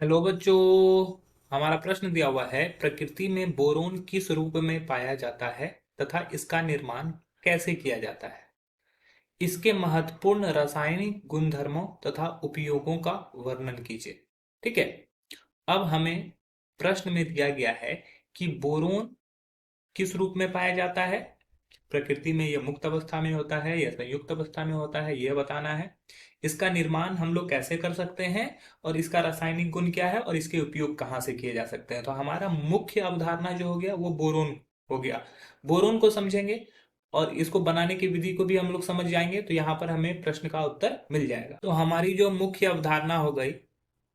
Hello बच्चों। हमारा प्रश्न दिया हुआ है, प्रकृति में बोरोन किस रूप में पाया जाता है तथा इसका निर्माण कैसे किया जाता है। इसके महत्वपूर्ण रासायनिक गुणधर्मों तथा उपयोगों का वर्णन कीजिए। ठीक है। अब हमें प्रश्न में दिया गया है कि बोरोन किस रूप में पाया जाता है, प्रकृति में यह मुक्त अवस्था में होता है या संयुक्त अवस्था में होता है, यह बताना है। इसका निर्माण हम लोग कैसे कर सकते हैं और इसका रासायनिक गुण क्या है और इसके उपयोग कहाँ से किए जा सकते हैं। तो हमारा मुख्य अवधारणा जो हो गया वो बोरोन हो गया। बोरोन को समझेंगे और इसको बनाने की विधि को भी हम लोग समझ जाएंगे, तो यहाँ पर हमें प्रश्न का उत्तर मिल जाएगा। तो हमारी जो मुख्य अवधारणा हो गई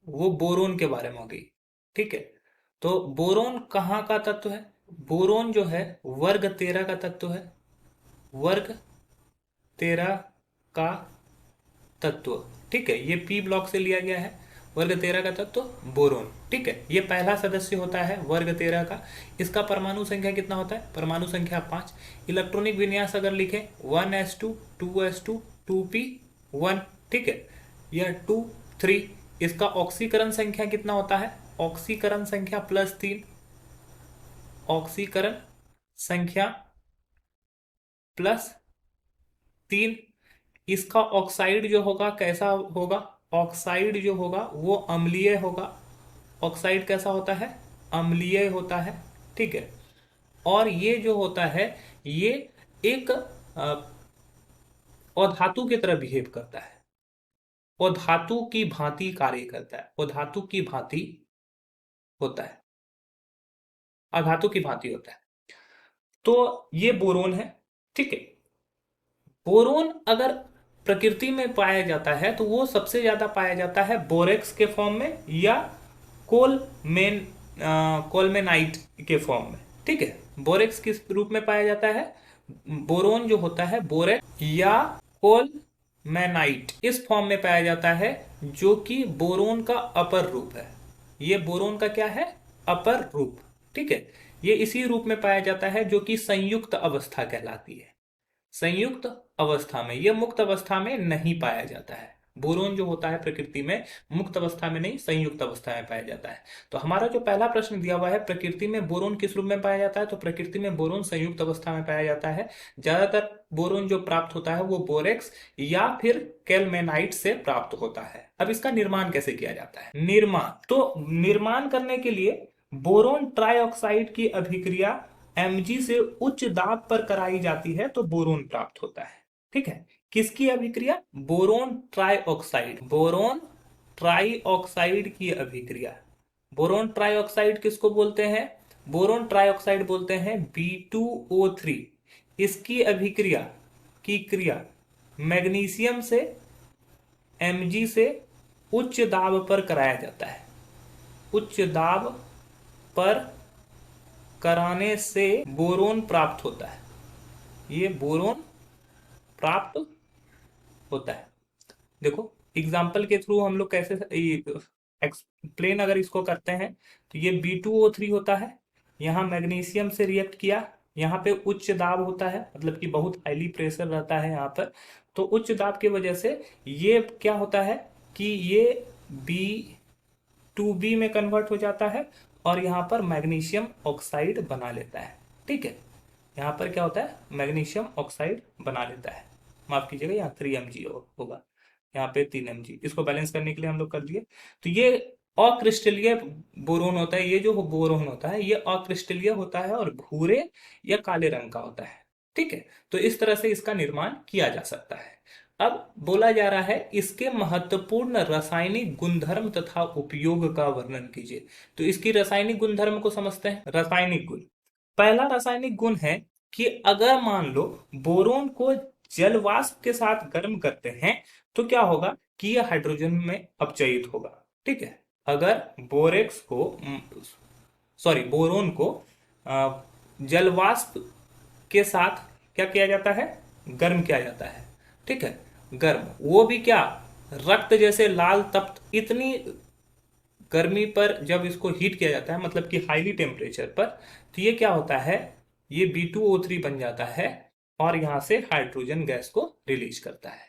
वो बोरोन के बारे में हो गई। ठीक है। तो बोरोन कहाँ का तत्व है? बोरोन जो है वर्ग 13 का तत्व है। वर्ग 13 का तत्व। ठीक है, ये पी ब्लॉक से लिया गया है। वर्ग 13 का तत्व बोरोन। ठीक है, ये पहला सदस्य होता है वर्ग 13 का। इसका परमाणु संख्या कितना होता है? परमाणु संख्या 5। इलेक्ट्रॉनिक विन्यास अगर लिखे 1s2 2s2 2p1। ठीक है, यह 2 3। इसका ऑक्सीकरण संख्या कितना होता है? ऑक्सीकरण संख्या +3। ऑक्सीकरण संख्या +3। इसका ऑक्साइड जो होगा कैसा होगा? ऑक्साइड जो होगा वो अम्लीय होगा। ऑक्साइड कैसा होता है? अम्लीय होता है। ठीक है। और ये जो होता है ये एक अधातु की तरह बिहेव करता है। वो धातु की भांति कार्य करता है। वो धातु की भांति होता है, अधातु की भांति होता है। तो ये बोरोन है। ठीक है। बोरोन अगर प्रकृति में पाया जाता है तो वो सबसे ज्यादा पाया जाता है बोरेक्स के फॉर्म में या कोलमेन कोलमेनाइट के फॉर्म में। ठीक है। बोरेक्स किस रूप में पाया जाता है? बोरोन जो होता है बोरेक्स या कोलमेनाइट इस फॉर्म में पाया जाता है, जो कि बोरोन का अपर रूप है। ये बोरोन का क्या है? अपर रूप। ठीक है। ये इसी रूप में पाया जाता है जो कि संयुक्त अवस्था कहलाती है। संयुक्त अवस्था में, यह मुक्त अवस्था में नहीं पाया जाता है। बोरोन जो होता है प्रकृति में मुक्त अवस्था में नहीं, संयुक्त अवस्था में पाया जाता है। तो हमारा जो पहला प्रश्न दिया हुआ है, प्रकृति में बोरोन किस रूप में पाया जाता है, तो प्रकृति में बोरोन संयुक्त अवस्था में पाया जाता है। ज्यादातर बोरोन जो प्राप्त होता है वो बोरेक्स या फिर कैलमेनाइट से प्राप्त होता है। अब इसका निर्माण कैसे किया जाता है? निर्माण, तो निर्माण करने के लिए बोरोन ट्राइऑक्साइड की अभिक्रिया Mg से उच्च दाब पर कराई जाती है तो बोरोन प्राप्त होता है। ठीक है। किसकी अभिक्रिया? Boron trioxide. बोरोन ट्राइऑक्साइड की अभिक्रिया। बोरोन ट्राइऑक्साइड किसको बोलते हैं? बोरोन ट्राइऑक्साइड बोलते हैं B2O3। इसकी अभिक्रिया की क्रिया मैग्नीशियम से Mg से उच्च दाब पर कराया जाता है। उच्च दाब पर कराने से बोरोन प्राप्त होता है। ये बोरोन प्राप्त होता है। देखो एग्जाम्पल के थ्रू हम लोग कैसे एक्सप्लेन अगर इसको करते हैं, तो ये B2O3 होता है। यहाँ मैग्नीशियम से रिएक्ट किया, यहाँ पे उच्च दाब होता है, मतलब कि बहुत हाईली प्रेशर रहता है यहाँ पर। तो उच्च दाब की वजह से ये क्या होता है कि ये B2B में कन्वर्ट हो जाता है और यहाँ पर मैग्नीशियम ऑक्साइड बना लेता है। ठीक है। यहाँ पर क्या होता है? मैग्नीशियम ऑक्साइड बना लेता है। माफ कीजिएगा, यहाँ 3 mg होगा, यहाँ पे 3 mg। इसको बैलेंस करने के लिए हम लोग कर दिए। तो ये अक्रिस्टलीय बोरोन होता है। ये जो बोरोन होता है ये अक्रिस्टलीय होता है और भूरे या काले रंग का होता है। ठीक है। तो इस तरह से इसका निर्माण किया जा सकता है। अब बोला जा रहा है इसके महत्वपूर्ण रासायनिक गुणधर्म तथा उपयोग का वर्णन कीजिए। तो इसकी रासायनिक गुणधर्म को समझते हैं। रासायनिक गुण, पहला रासायनिक गुण है कि अगर मान लो बोरोन को जल वाष्प के साथ गर्म करते हैं तो क्या होगा कि यह हाइड्रोजन में अपचयित होगा। ठीक है। अगर बोरेक्स को सॉरी बोरोन को जल वाष्प के साथ क्या किया जाता है? गर्म किया जाता है। ठीक है। गर्म, वो भी क्या? रक्त जैसे लाल तप्त, इतनी गर्मी पर जब इसको हीट किया जाता है, मतलब कि हाईली टेम्परेचर पर, तो ये क्या होता है? ये B2O3 बन जाता है और यहां से हाइड्रोजन गैस को रिलीज करता है।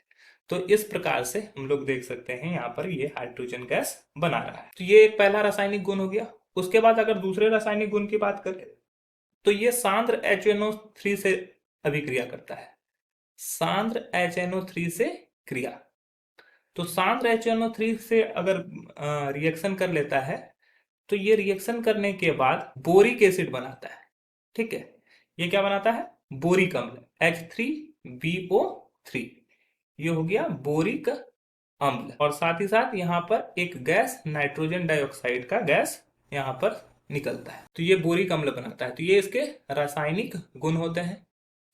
तो इस प्रकार से हम लोग देख सकते हैं यहाँ पर ये हाइड्रोजन गैस बना रहा है। तो ये एक पहला रासायनिक गुण हो गया। उसके बाद अगर दूसरे रासायनिक गुण की बात करें तो ये सांद्र HNO3 से अभिक्रिया करता है, सांद्र HNO3 से क्रिया। तो सांद्र HNO3 से अगर रिएक्शन कर लेता है तो ये रिएक्शन करने के बाद बोरिक एसिड बनाता है। ठीक है, ये क्या बनाता है? बोरिक अम्ल H3BO3, ये हो गया बोरिक अम्ल। और साथ ही साथ यहाँ पर एक गैस नाइट्रोजन डाइऑक्साइड का गैस यहाँ पर निकलता है, तो ये बोरिक अम्ल बनाता है। तो ये इसके रासायनिक गुण होते हैं।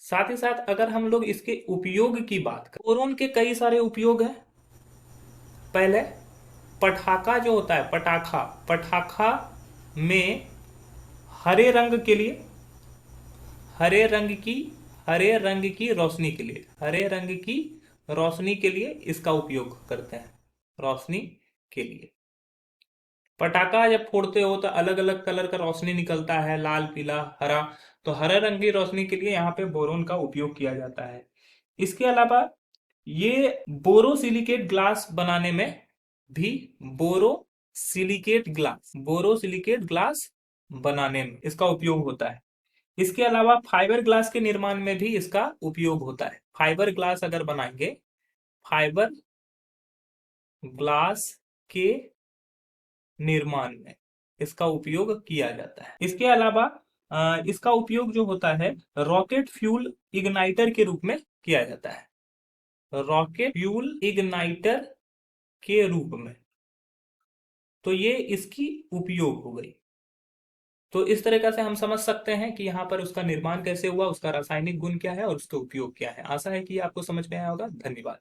साथ ही साथ अगर हम लोग इसके उपयोग की बात करें, बोरोन के कई सारे उपयोग हैं। पहले पटाखा जो होता है, पटाखा में हरे रंग के लिए, हरे रंग की रोशनी के लिए, हरे रंग की रोशनी के लिए इसका उपयोग करते हैं, रोशनी के लिए। पटाखा जब फोड़ते हो तो अलग अलग कलर का रोशनी निकलता है, लाल, पीला, हरा। तो हरे रंग की रोशनी के लिए यहाँ पे बोरोन का उपयोग किया जाता है। इसके अलावा ये बोरोसिलिकेट ग्लास बनाने में भी, बोरोसिलिकेट ग्लास बनाने में इसका उपयोग होता है। इसके अलावा फाइबर ग्लास के निर्माण में भी इसका उपयोग होता है। फाइबर ग्लास अगर बनाएंगे, फाइबर ग्लास के निर्माण में इसका उपयोग किया जाता है। इसके अलावा इसका उपयोग जो होता है रॉकेट फ्यूल इग्नाइटर के रूप में किया जाता है, रॉकेट फ्यूल इग्नाइटर के रूप में। तो ये इसकी उपयोग हो गई। तो इस तरीके से हम समझ सकते हैं कि यहाँ पर उसका निर्माण कैसे हुआ, उसका रासायनिक गुण क्या है और उसका उपयोग क्या है। आशा है कि आपको समझ में आया होगा। धन्यवाद।